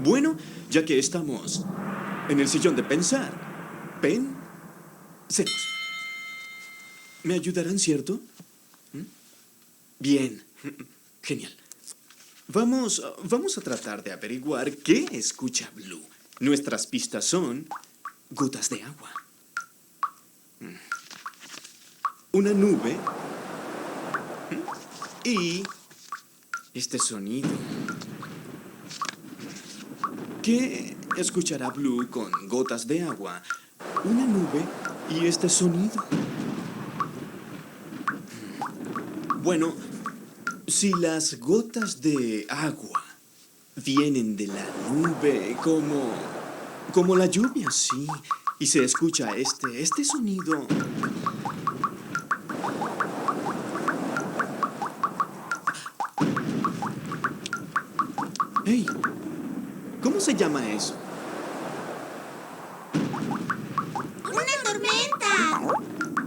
Bueno, ya que estamos en el sillón de pensar, pensemos. ¿Me ayudarán, cierto? Bien. Genial. Vamos a tratar de averiguar qué escucha Blue. Nuestras pistas son gotas de agua, una nube y este sonido. ¿Qué escuchará Blue con gotas de agua, una nube y este sonido? Bueno, si las gotas de agua vienen de la nube como la lluvia, sí, y se escucha este sonido. ¡Hey! ¿Cómo se llama eso? ¡Una tormenta!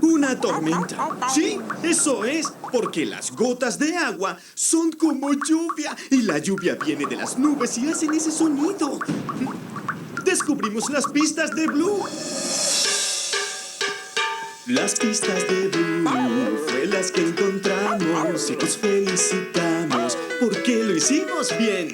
¡Una tormenta! Sí, eso es, porque las gotas de agua son como lluvia y la lluvia viene de las nubes y hacen ese sonido. Descubrimos las pistas de Blue. Las pistas de Blue fue las que encontramos y nos felicitamos porque lo hicimos bien.